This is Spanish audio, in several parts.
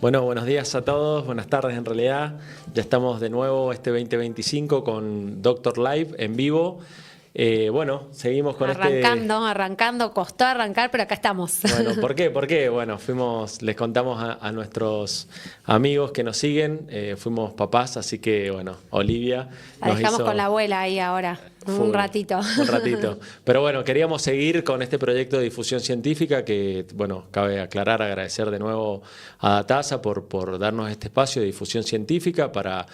Bueno, buenos días a todos, buenas tardes en realidad. Ya estamos de nuevo este 2025 con Doctor Live en vivo. Bueno, seguimos con Arrancando, costó arrancar, pero acá estamos. Bueno, ¿por qué? ¿Por qué? Bueno, les contamos a nuestros amigos que nos siguen, fuimos papás, así que bueno, Olivia La nos dejamos con hizo la abuela ahí ahora, un full, ratito. un ratito. Pero bueno, queríamos seguir con este proyecto de difusión científica que, bueno, cabe aclarar, agradecer de nuevo a Datasa por darnos este espacio de difusión científica para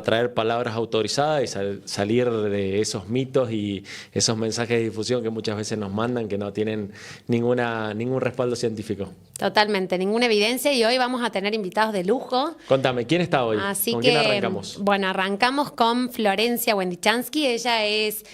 traer palabras autorizadas y salir de esos mitos y esos mensajes de difusión que muchas veces nos mandan que no tienen ningún respaldo científico. Totalmente, ninguna evidencia y hoy vamos a tener invitados de lujo. Contame, ¿quién está hoy? Así ¿Con quién que, arrancamos? bueno, arrancamos con Florencia Wendichansky. Ella es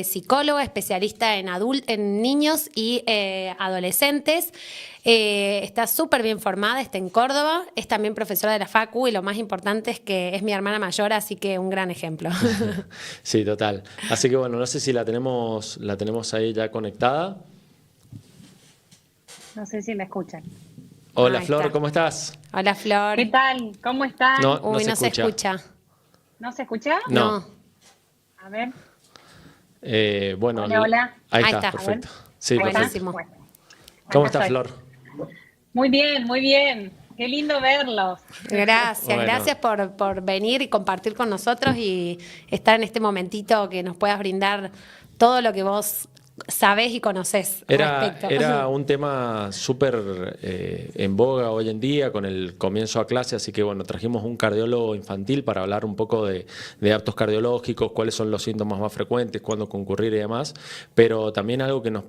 psicóloga, especialista en niños y adolescentes. Está súper bien formada, está en Córdoba, es también profesora de la Facu y lo más importante es que es mi hermana mayor, así que un gran ejemplo. Sí, total. Así que bueno, no sé si la tenemos ahí ya conectada. No sé si me escuchan. Hola Ahí Flor, está. ¿cómo estás? Hola Flor. ¿Qué tal? ¿Cómo están? No Uy, no se escucha. ¿No se escucha? No. A ver. Bueno, Hola, hola. ahí Ahí está, está. perfecto. A ver. Sí, Ahí está. perfecto. Buenísimo. Bueno, ¿Cómo acá estás, estoy. Flor? Muy bien, muy bien. Qué lindo verlos. Gracias, Bueno. gracias por venir y compartir con nosotros y estar en este momentito que nos puedas brindar todo lo que vos sabés y conocés respecto. Era un tema súper en boga hoy en día con el comienzo a clase, así que bueno, trajimos un cardiólogo infantil para hablar un poco de actos cardiológicos, cuáles son los síntomas más frecuentes, cuándo concurrir y demás, pero también algo que nos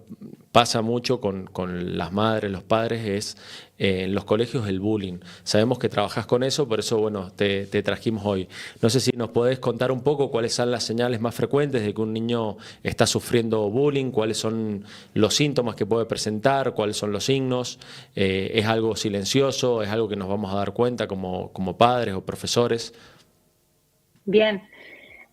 pasa mucho con las madres, los padres, es en los colegios el bullying. Sabemos que trabajás con eso, por eso bueno, te trajimos hoy. No sé si nos podés contar un poco cuáles son las señales más frecuentes de que un niño está sufriendo bullying, cuáles son los síntomas que puede presentar, cuáles son los signos. ¿Es algo silencioso? ¿Es algo que nos vamos a dar cuenta como padres o profesores? Bien.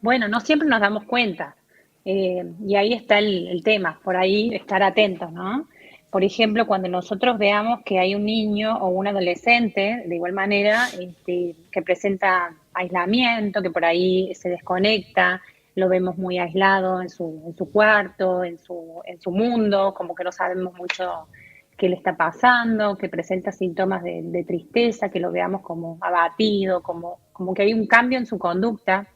Bueno, no siempre nos damos cuenta. Y ahí está el tema, por ahí estar atentos, ¿no? Por ejemplo, cuando nosotros veamos que hay un niño o un adolescente, de igual manera, que presenta aislamiento, que por ahí se desconecta, lo vemos muy aislado en su cuarto, en su mundo, como que no sabemos mucho qué le está pasando, que presenta síntomas de tristeza, que lo veamos como abatido, como que hay un cambio en su conducta.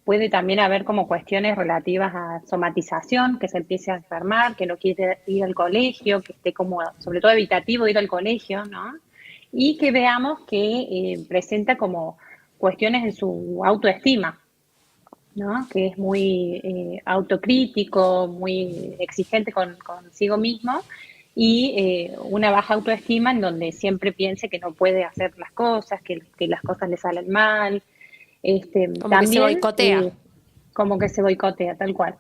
Puede también haber como cuestiones relativas a somatización, que se empiece a enfermar, que no quiere ir al colegio, que esté como, sobre todo evitativo de ir al colegio, ¿no? Y que veamos que presenta como cuestiones en su autoestima, ¿no? Que es muy autocrítico, muy exigente consigo mismo y una baja autoestima en donde siempre piense que no puede hacer las cosas, que las cosas le salen mal. Como que se También boicotea. como que se boicotea, tal cual.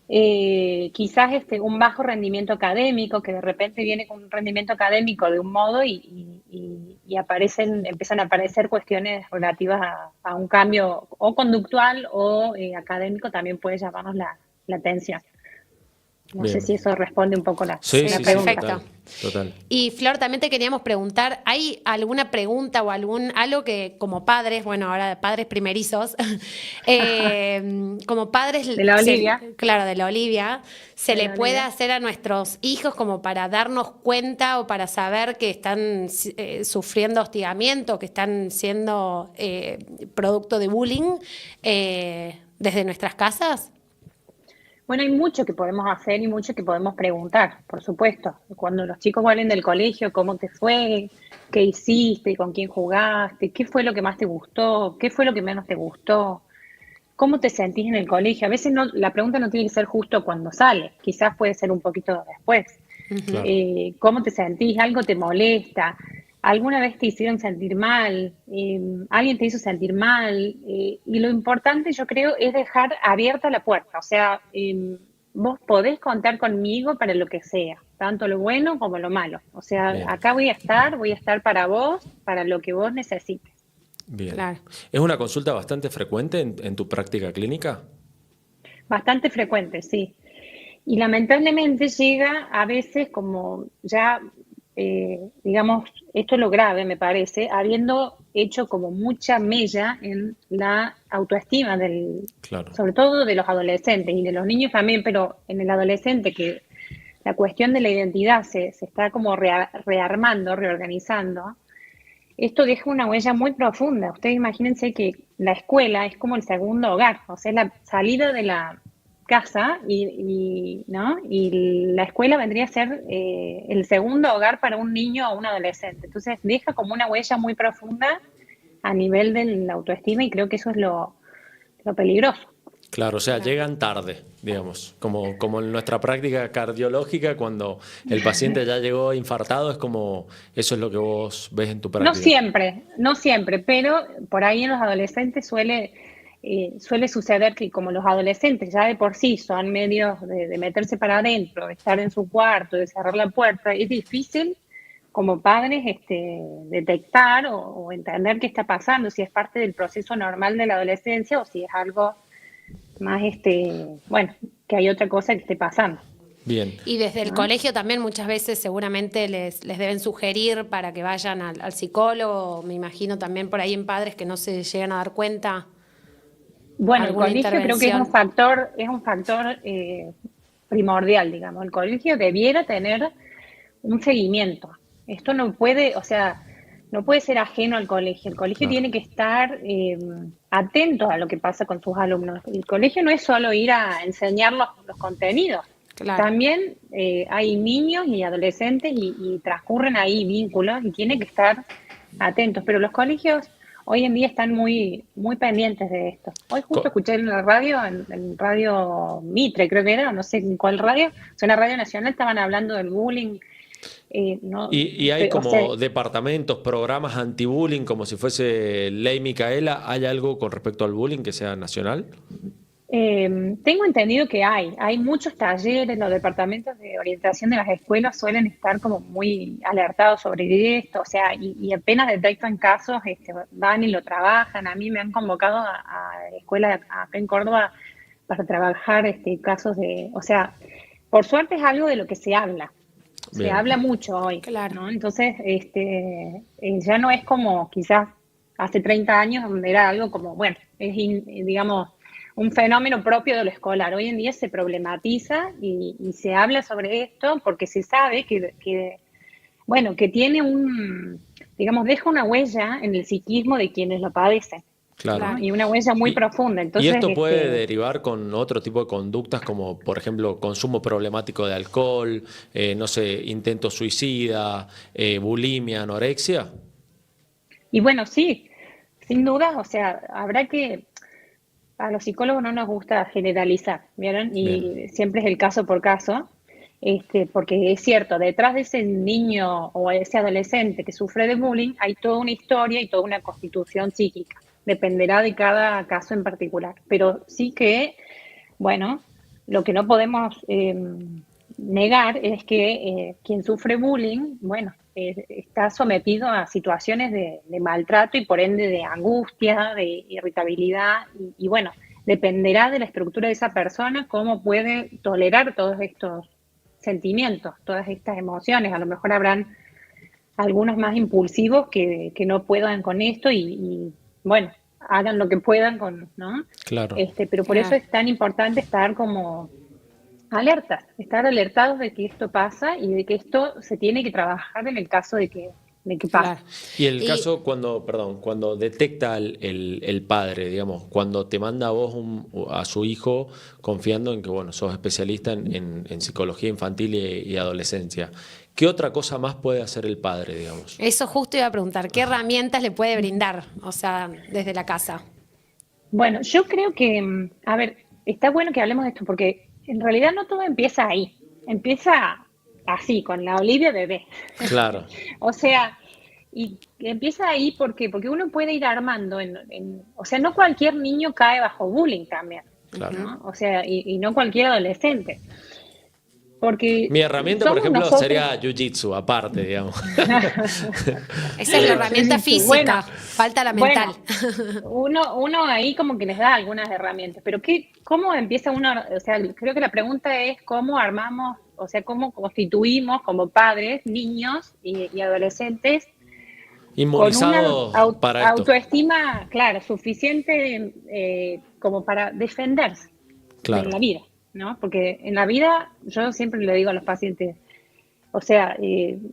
Quizás un bajo rendimiento académico, que de repente viene con un rendimiento académico de un modo y empiezan a aparecer cuestiones relativas a un cambio o conductual o académico, también puede llamarnos la atención. No sé Bien. si eso responde un poco la Sí, Sí, sí, sí, pregunta. total. Y Flor, también te queríamos preguntar, ¿hay alguna pregunta o algo que como padres, bueno, ahora padres primerizos, como padres, De la Olivia. claro, de la Olivia, se De le la puede Olivia. hacer a nuestros hijos como para darnos cuenta o para saber que están sufriendo hostigamiento, que están siendo producto de bullying desde nuestras casas? Bueno, hay mucho que podemos hacer y mucho que podemos preguntar, por supuesto. Cuando los chicos vuelven del colegio, ¿cómo te fue? ¿Qué hiciste? ¿Con quién jugaste? ¿Qué fue lo que más te gustó? ¿Qué fue lo que menos te gustó? ¿Cómo te sentís en el colegio? A veces la pregunta no tiene que ser justo cuando sale, quizás puede ser un poquito después. Claro. ¿Cómo te sentís? ¿Algo te molesta? ¿Alguna vez te hicieron sentir mal? ¿Alguien te hizo sentir mal? Y lo importante, yo creo, es dejar abierta la puerta. O sea, vos podés contar conmigo para lo que sea, tanto lo bueno como lo malo. O sea, Bien, acá voy a estar para vos, para lo que vos necesites. bien. Claro. ¿Es una consulta bastante frecuente en tu práctica clínica? Bastante frecuente, sí. Y lamentablemente llega a veces como ya digamos, esto es lo grave, me parece, habiendo hecho como mucha mella en la autoestima Claro. sobre todo de los adolescentes y de los niños también, pero en el adolescente que la cuestión de la identidad se está como rearmando, reorganizando. Esto deja una huella muy profunda. Ustedes imagínense que la escuela es como el segundo hogar, o sea, la salida de la casa ¿no? Y la escuela vendría a ser el segundo hogar para un niño o un adolescente. Entonces deja como una huella muy profunda a nivel de la autoestima y creo que eso es lo peligroso. Claro, o sea, llegan tarde, digamos, como en nuestra práctica cardiológica, cuando el paciente ya llegó infartado, es como, eso es lo que vos ves en tu No práctica. siempre, no siempre, pero por ahí en los adolescentes suele suceder que como los adolescentes ya de por sí son medios de meterse para adentro, de estar en su cuarto, de cerrar la puerta, es difícil como padres detectar o entender qué está pasando, si es parte del proceso normal de la adolescencia o si es algo más, bueno, que hay otra cosa que esté pasando, Bien. Y desde el ¿no? colegio también muchas veces seguramente les deben sugerir para que vayan al psicólogo, me imagino también por ahí en padres que no se llegan a dar cuenta, Bueno, el alguna colegio creo que intervención. es un factor primordial, digamos. El colegio debiera tener un seguimiento. Esto no puede, o sea, no puede ser ajeno al colegio. El colegio Claro. tiene que estar atento a lo que pasa con sus alumnos. El colegio no es solo ir a enseñar los contenidos. Claro. También hay niños y adolescentes y transcurren ahí vínculos y tienen que estar atentos. Pero los colegios hoy en día están muy, muy pendientes de esto. Hoy justo Co- escuché en la radio, en Radio Mitre, creo que era, no sé en cuál radio, es una radio nacional, estaban hablando del bullying. No, y hay o sea, como departamentos, programas anti-bullying, como si fuese Ley Micaela. ¿Hay algo con respecto al bullying que sea nacional? tengo entendido que hay muchos talleres, los departamentos de orientación de las escuelas suelen estar como muy alertados sobre esto, o sea, y apenas detectan casos, van y lo trabajan. A mí me han convocado a escuelas acá en Córdoba para trabajar casos o sea, por suerte es algo de lo que se Bien. habla mucho hoy, Claro. ¿no? Entonces, ya no es como quizás hace 30 años donde era algo como, bueno, digamos, un fenómeno propio de lo escolar. Hoy en día se problematiza y se habla sobre esto porque se sabe bueno, que tiene digamos, deja una huella en el psiquismo de quienes lo padecen, Claro. ¿no? Claro. Y una huella muy Y, profunda. y Entonces, esto puede derivar con otro tipo de conductas como, por ejemplo, consumo problemático de alcohol, no sé, intento suicida, bulimia, anorexia. y bueno, sí, sin duda, o sea, habrá que, a los psicólogos no nos gusta generalizar, ¿vieron? Bien, Y siempre es el caso por caso, porque es cierto, detrás de ese niño o ese adolescente que sufre de bullying hay toda una historia y toda una constitución psíquica. Dependerá de cada caso en particular. Pero sí que, bueno, lo que no podemos negar es que quien sufre bullying, bueno, está sometido a situaciones de maltrato y por ende de angustia, de irritabilidad y bueno, dependerá de la estructura de esa persona cómo puede tolerar todos estos sentimientos, todas estas emociones. A lo mejor habrán algunos más impulsivos que no puedan con esto bueno, hagan lo que puedan con, ¿no? claro. Pero por eso Claro. es tan importante estar como alertas, estar alertados de que esto pasa y de que esto se tiene que trabajar en el caso de que pase. Claro. Y el Y caso cuando, perdón, cuando detecta el padre, digamos, cuando te manda a vos a su hijo confiando en que, bueno, sos especialista en psicología infantil y adolescencia, ¿qué otra cosa más puede hacer el padre, digamos? eso justo iba a preguntar, ¿qué herramientas le puede brindar? O sea, desde la casa. Bueno, yo creo que, a ver, está bueno que hablemos de esto porque en realidad no todo empieza ahí, empieza así, con la Olivia bebé. Claro, O sea, y empieza ahí porque uno puede ir armando, o sea, no cualquier niño cae bajo bullying también, claro. ¿no? O sea, y no cualquier adolescente, porque Mi herramienta, por somos ejemplo, nosotros. sería Jiu-Jitsu, aparte, digamos. Esa es la herramienta Bueno, física. Falta la mental. Bueno, uno ahí como que les da algunas herramientas, pero ¿cómo empieza uno? O sea, creo que la pregunta es cómo armamos, o sea, cómo constituimos como padres, niños y adolescentes con una Inmunizado para esto. autoestima, claro, suficiente como para defenderse en Claro, la vida, ¿no? Porque en la vida, yo siempre le digo a los pacientes, o sea,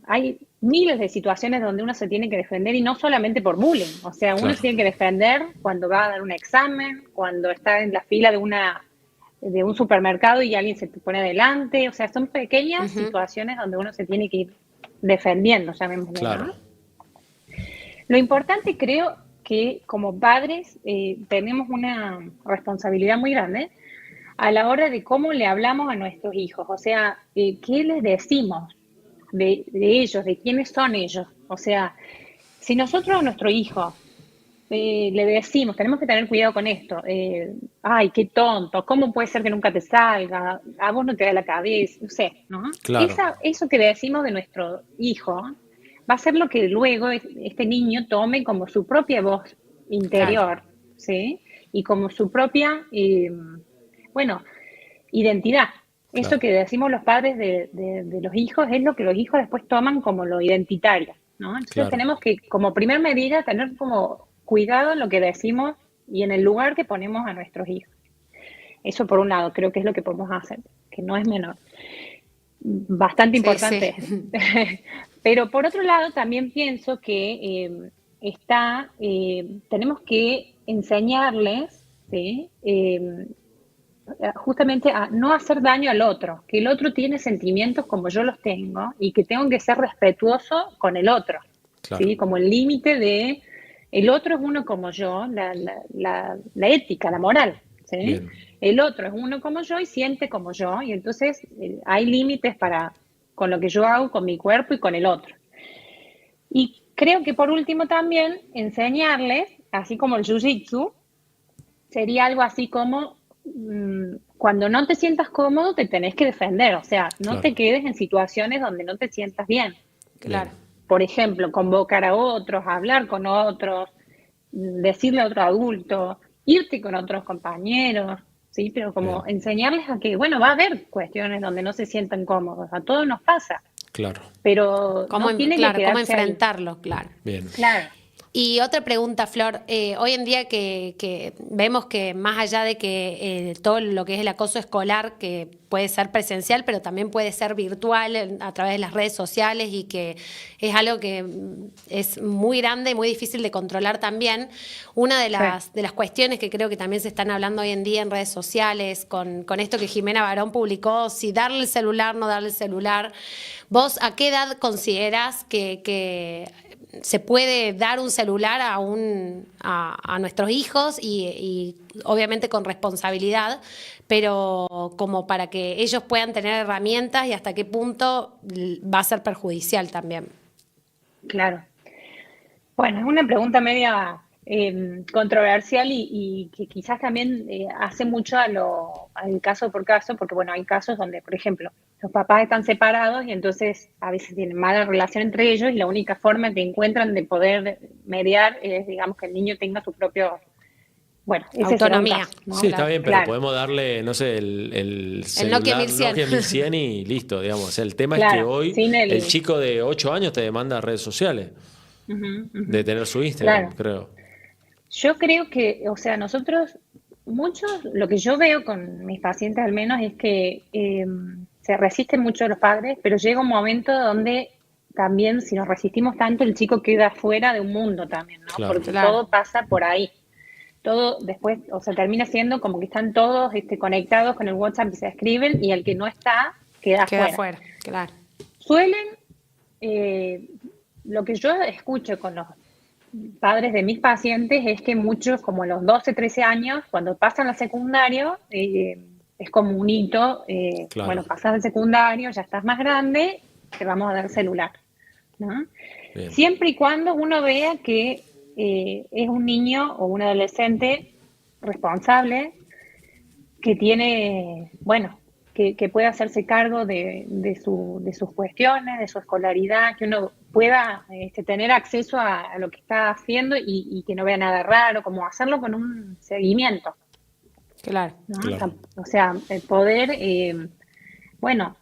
hay miles de situaciones donde uno se tiene que defender y no solamente por bullying. O sea, uno se claro, tiene que defender cuando va a dar un examen, cuando está en la fila de un supermercado y alguien se te pone adelante. O sea, son pequeñas Ujú. situaciones donde uno se tiene que ir defendiendo, llamémosle, claro, ¿no? Lo importante creo que como padres tenemos una responsabilidad muy grande a la hora de cómo le hablamos a nuestros hijos. O sea, ¿qué les decimos de ellos, de quiénes son ellos? O sea, si nosotros a nuestro hijo le decimos, tenemos que tener cuidado con esto, ay, qué tonto, ¿cómo puede ser que nunca te salga? A vos no te da la cabeza, no sé, ¿no? claro, Eso que decimos de nuestro hijo va a ser lo que luego este niño tome como su propia voz Claro, interior, ¿sí? Y como su propia, bueno, identidad. Eso claro. que decimos los padres de los hijos es lo que los hijos después toman como lo identitario, ¿no? Entonces Claro, tenemos que, como primer medida, tener como cuidado en lo que decimos y en el lugar que ponemos a nuestros hijos. Eso por un lado, creo que es lo que podemos hacer, que no es menor. Bastante sí, sí. importante. Pero por otro lado, también pienso que tenemos que enseñarles, ¿sí? Justamente a no hacer daño al otro, que el otro tiene sentimientos como yo los tengo y que tengo que ser respetuoso con el otro, claro. ¿sí? Como el límite de el otro es uno como yo, la ética, la moral, ¿sí? Bien, El otro es uno como yo y siente como yo, y entonces hay límites para con lo que yo hago con mi cuerpo y con el otro. Y creo que por último también enseñarles, así como el jiu-jitsu, sería algo así como cuando no te sientas cómodo te tenés que defender, o sea, no claro, te quedes en situaciones donde no te sientas bien. Claro. bien, Por ejemplo, convocar a otros, hablar con otros, decirle a otro adulto, irte con otros compañeros, ¿sí? Pero como bien, enseñarles a que, bueno, va a haber cuestiones donde no se sientan cómodos, a todos nos pasa, claro, pero no tiene que Claro, cómo quedarse ahí. enfrentarlo, claro. bien. Claro, Y otra pregunta, Flor. Hoy en día que vemos que más allá de que todo lo que es el acoso escolar, que puede ser presencial, pero también puede ser virtual a través de las redes sociales y que es algo que es muy grande y muy difícil de controlar también, una sí. de las cuestiones que creo que también se están hablando hoy en día en redes sociales, con esto que Jimena Barón publicó, si darle el celular, no darle el celular. ¿Vos a qué edad considerás que se puede dar un celular a nuestros hijos y obviamente con responsabilidad, pero como para que ellos puedan tener herramientas y hasta qué punto va a ser perjudicial también? Claro. Bueno, es una pregunta media controversial y que quizás también hace mucho al caso por caso, porque bueno, hay casos donde, por ejemplo, los papás están separados y entonces a veces tienen mala relación entre ellos y la única forma que encuentran de poder mediar es, digamos, que el niño tenga su propio, bueno, ese será un Autonomía, caso, Sí, ¿no? está claro. bien, pero Claro, podemos darle, no sé, el El Nokia celular 1100. Nokia 1100 y listo, digamos. O sea, el tema es que claro, hoy sin el el... chico de 8 años te demanda redes sociales, Ujú, de ujú, tener su Instagram, claro. creo. Yo creo que, o sea, nosotros, muchos, lo que yo veo con mis pacientes al menos es que se resisten mucho los padres, pero llega un momento donde también si nos resistimos tanto, el chico queda fuera de un mundo también, ¿no? Claro, Porque Claro, todo pasa por ahí. Todo después, o sea, termina siendo como que están todos conectados con el WhatsApp y se escriben y el que no está queda queda fuera. fuera, claro. Suelen, eh, lo que yo escucho con los padres de mis pacientes es que muchos, como a los 12, 13 años, cuando pasan al secundario, es como un hito, bueno, claro, pasas al secundario, ya estás más grande, te vamos a dar celular, ¿no? bien, Siempre y cuando uno vea que es un niño o un adolescente responsable que tiene, bueno, que pueda hacerse cargo de sus cuestiones, de su escolaridad, que uno pueda tener acceso a lo que está haciendo y que no vea nada raro, como hacerlo con un seguimiento. Claro. ¿No? Claro. O sea, el poder, bueno,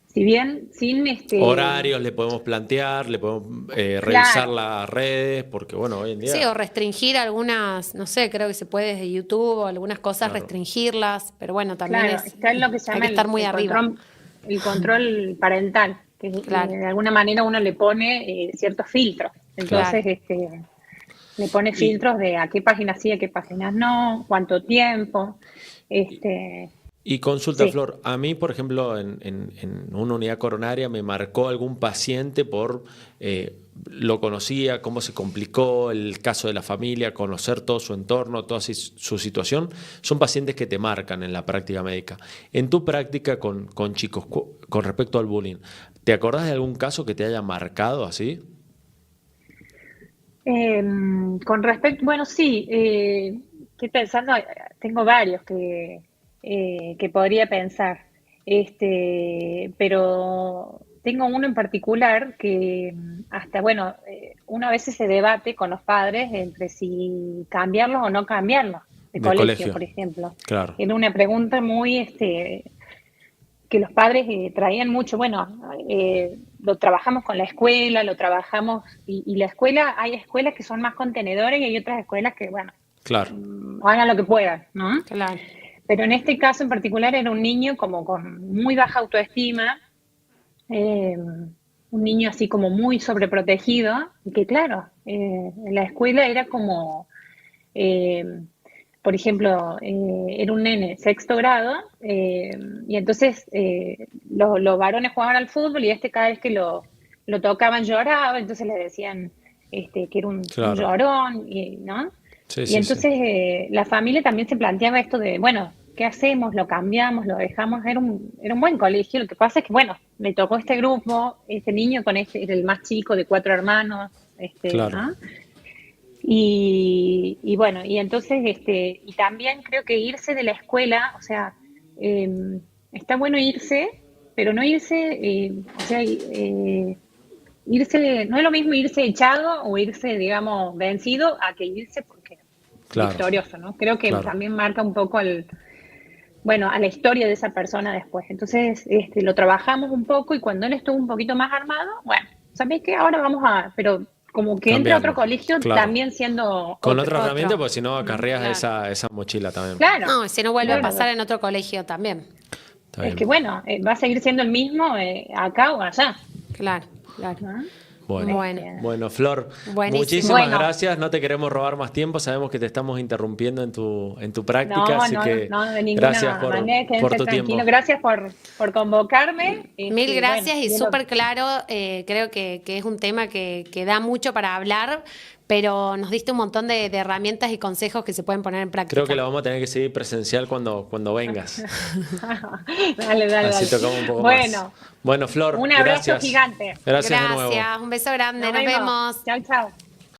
si bien sin Horarios le podemos plantear, le podemos revisar claro, las redes, porque bueno, hoy en día, Sí, o restringir algunas, no sé, creo que se puede desde YouTube o algunas cosas claro, restringirlas, pero bueno, también claro, está en lo que se hay llama que estar muy arriba. el control parental, que Claro, de alguna manera uno le pone ciertos filtros. claro. Entonces, le pone Y, filtros de a qué páginas sí, a qué páginas no, cuánto tiempo. y, Este, y consulta, sí. Flor, a mí, por ejemplo, en una unidad coronaria me marcó algún paciente por, lo conocía, cómo se complicó el caso de la familia, conocer todo su entorno, toda su situación. Son pacientes que te marcan en la práctica médica. En tu práctica con chicos, con respecto al bullying, ¿te acordás de algún caso que te haya marcado así? Con respecto, bueno, sí, estoy pensando, tengo varios que podría pensar, pero tengo uno en particular que hasta, bueno, uno a veces se debate con los padres entre si cambiarlos o no cambiarlos de De colegio, colegio, por ejemplo. claro, Era una pregunta muy, que los padres traían mucho, bueno, lo trabajamos con la escuela, lo trabajamos, y la escuela, hay escuelas que son más contenedores y hay otras escuelas que, bueno, claro, hagan lo que puedan, ¿no? claro. Pero en este caso en particular era un niño como con muy baja autoestima, un niño así como muy sobreprotegido, y que claro, en la escuela era como, eh, por ejemplo, era un nene sexto grado, y entonces los varones jugaban al fútbol y cada vez que lo tocaban lloraba, entonces le decían que era un claro. llorón, ¿no? Sí, Y sí, sí. entonces la familia también se planteaba esto de, bueno, ¿qué hacemos? ¿Lo cambiamos? ¿Lo dejamos? Era un buen colegio. Lo que pasa es que, bueno, me tocó este grupo, este niño con era el más chico de 4 hermanos, Claro, ¿no? Y bueno, y entonces, y también creo que irse de la escuela, o sea, está bueno irse, pero no irse, o sea, irse, no es lo mismo irse echado o irse, digamos, vencido a que irse porque claro, victorioso, ¿no? Creo que claro. también marca un poco bueno, a la historia de esa persona después. Entonces, lo trabajamos un poco y cuando él estuvo un poquito más armado, bueno, ¿sabéis qué? Ahora pero como que entra a otro Cambiarlo, colegio claro. también siendo Con otro. otra herramienta, Otro, porque si no acarreas claro. esa mochila también. Claro, No, si no vuelve a claro. pasar en otro colegio también. Está Es que bien. bueno, va a seguir siendo el mismo acá o allá, Claro, claro. ¿no? Bueno. Bueno, Bueno, Flor, buenísimo. muchísimas Bueno, gracias. No te queremos robar más tiempo. Sabemos que te estamos interrumpiendo en tu práctica, no, así no, que no, de gracias ninguna manera, por quédense tu tranquilos. tiempo. Gracias por convocarme. Mil Bueno, gracias y Dios lo- súper claro. Creo que es un tema que da mucho para hablar, pero nos diste un montón de herramientas y consejos que se pueden poner en Creo que práctica. la vamos a tener que seguir presencial cuando vengas. Dale, dale, Así dale. tocamos un poco más. Bueno, Bueno, Flor, un abrazo gracias. gigante. Gracias de nuevo. Gracias, un beso grande, Nos nos vemos. vemos. Chao, chao.